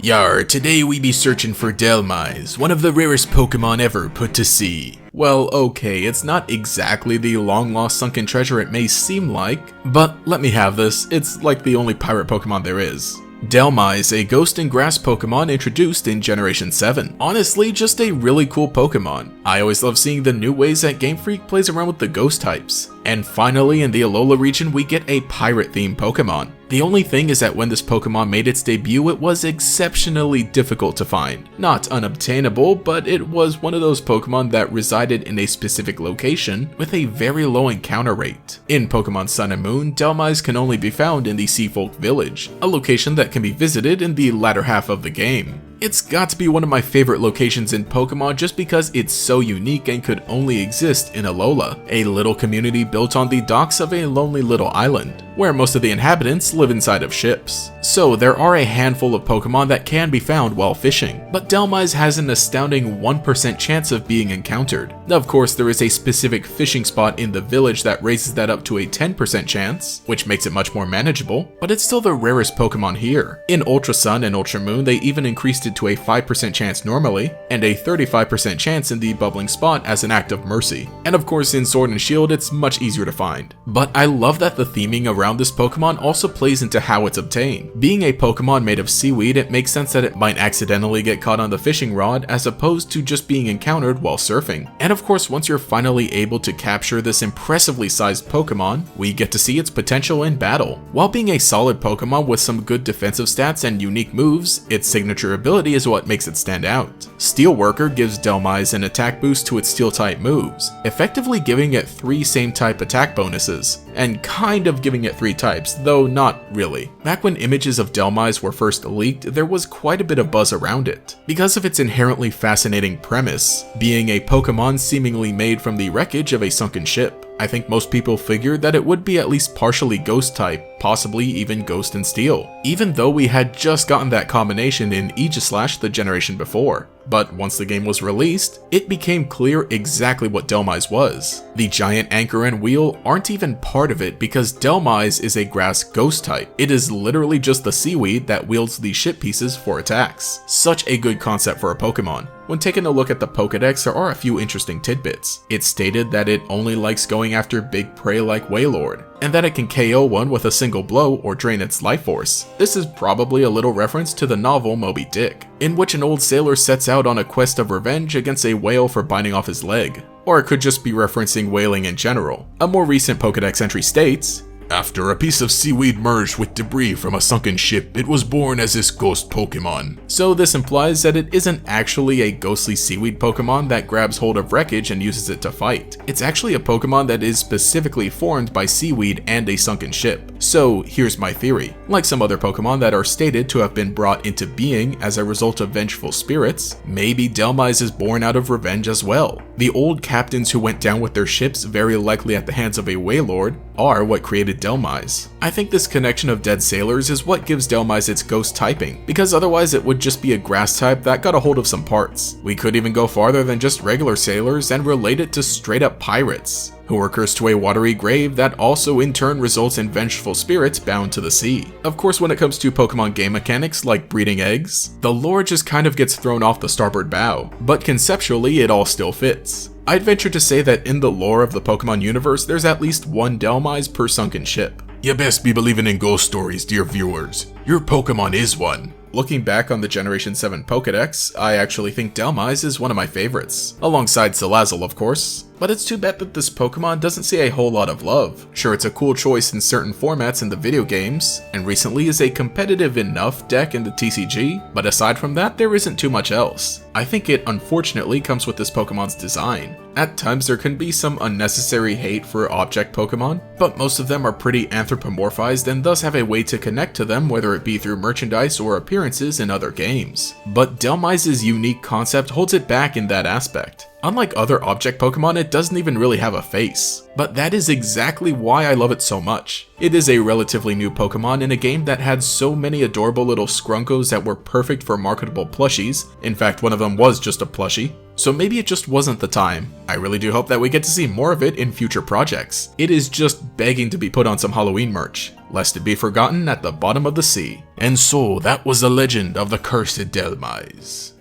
Yar, today we be searching for Dhelmise, one of the rarest Pokemon ever put to sea. Well, okay, it's not exactly the long-lost sunken treasure it may seem like, but let me have this, it's like the only pirate Pokemon there is. Dhelmise, a ghost and grass Pokemon introduced in Generation 7. Honestly, just a really cool Pokemon. I always love seeing the new ways that Game Freak plays around with the ghost types. And finally, in the Alola region, we get a pirate-themed Pokemon. The only thing is that when this Pokemon made its debut, it was exceptionally difficult to find. Not unobtainable, but it was one of those Pokemon that resided in a specific location with a very low encounter rate. In Pokemon Sun and Moon, Dhelmise can only be found in the Seafolk Village, a location that can be visited in the latter half of the game. It's got to be one of my favorite locations in Pokemon just because it's so unique and could only exist in Alola, a little community built on the docks of a lonely little island, where most of the inhabitants live inside of ships. So there are a handful of Pokemon that can be found while fishing, but Dhelmise has an astounding 1% chance of being encountered. Of course, there is a specific fishing spot in the village that raises that up to a 10% chance, which makes it much more manageable, but it's still the rarest Pokemon here. In Ultra Sun and Ultra Moon, they even increased it to a 5% chance normally, and a 35% chance in the bubbling spot as an act of mercy. And of course in Sword and Shield it's much easier to find. But I love that the theming around this Pokemon also plays into how it's obtained. Being a Pokemon made of seaweed, it makes sense that it might accidentally get caught on the fishing rod as opposed to just being encountered while surfing. And of course once you're finally able to capture this impressively sized Pokemon, we get to see its potential in battle. While being a solid Pokemon with some good defensive stats and unique moves, its signature ability is what makes it stand out. Steel Worker gives Dhelmise an attack boost to its steel-type moves, effectively giving it 3 same-type attack bonuses, and kind of giving it 3 types, though not really. Back when images of Dhelmise were first leaked, there was quite a bit of buzz around it, because of its inherently fascinating premise, being a Pokemon seemingly made from the wreckage of a sunken ship. I think most people figured that it would be at least partially ghost type, possibly even ghost and steel, even though we had just gotten that combination in Aegislash the generation before. But once the game was released, it became clear exactly what Dhelmise was. The giant anchor and wheel aren't even part of it because Dhelmise is a grass ghost type. It is literally just the seaweed that wields the ship pieces for attacks. Such a good concept for a Pokemon. When taking a look at the Pokédex, there are a few interesting tidbits. It's stated that it only likes going after big prey like Wailord, and that it can KO one with a single blow or drain its life force. This is probably a little reference to the novel Moby Dick, in which an old sailor sets out on a quest of revenge against a whale for biting off his leg. Or it could just be referencing whaling in general. A more recent Pokédex entry states, "After a piece of seaweed merged with debris from a sunken ship, it was born as this ghost Pokemon." So this implies that it isn't actually a ghostly seaweed Pokemon that grabs hold of wreckage and uses it to fight. It's actually a Pokemon that is specifically formed by seaweed and a sunken ship. So here's my theory. Like some other Pokemon that are stated to have been brought into being as a result of vengeful spirits, maybe Dhelmise is born out of revenge as well. The old captains who went down with their ships, very likely at the hands of a Wailord, are what created Dhelmise. I think this connection of dead sailors is what gives Dhelmise its ghost typing, because otherwise it would just be a grass type that got a hold of some parts. We could even go farther than just regular sailors and relate it to straight up pirates, who were cursed to a watery grave that also in turn results in vengeful spirits bound to the sea. Of course, when it comes to Pokemon game mechanics like breeding eggs, the lore just kind of gets thrown off the starboard bow, but conceptually it all still fits. I'd venture to say that in the lore of the Pokemon universe, there's at least one Dhelmise per sunken ship. You best be believing in ghost stories, dear viewers. Your Pokemon is one. Looking back on the Generation 7 Pokédex, I actually think Dhelmise is one of my favorites, alongside Salazzle of course. But it's too bad that this Pokemon doesn't see a whole lot of love. Sure, it's a cool choice in certain formats in the video games, and recently is a competitive enough deck in the TCG, but aside from that, there isn't too much else. I think it unfortunately comes with this Pokemon's design. At times there can be some unnecessary hate for object Pokemon, but most of them are pretty anthropomorphized and thus have a way to connect to them, whether it be through merchandise or appearances in other games. But Dhelmise's unique concept holds it back in that aspect. Unlike other object Pokemon, it doesn't even really have a face. But that is exactly why I love it so much. It is a relatively new Pokemon in a game that had so many adorable little Skrunkos that were perfect for marketable plushies. In fact, one of them was just a plushie. so maybe it just wasn't the time. I really do hope that we get to see more of it in future projects. It is just begging to be put on some Halloween merch, lest it be forgotten at the bottom of the sea. And so, that was the legend of the cursed Dhelmise.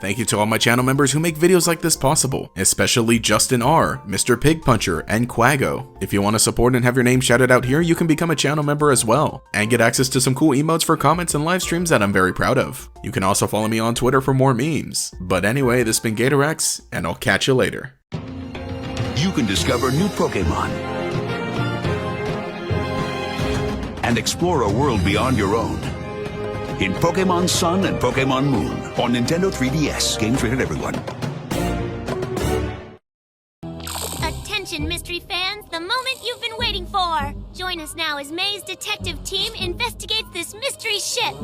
Thank you to all my channel members who make videos like this possible, especially Justin R, Mr. Pig Puncher, and Quago. If you want to support and have your name shouted out here, you can become a channel member as well, and get access to some cool emotes for comments and live streams that I'm very proud of. You can also follow me on Twitter for more memes. But anyway, this has been GatorX, and I'll catch you later. You can discover new Pokémon and explore a world beyond your own in Pokémon Sun and Pokémon Moon on Nintendo 3DS. Games rated everyone. Attention, mystery fans, the moment you've been waiting for! Join us now as May's detective team investigates this mystery ship.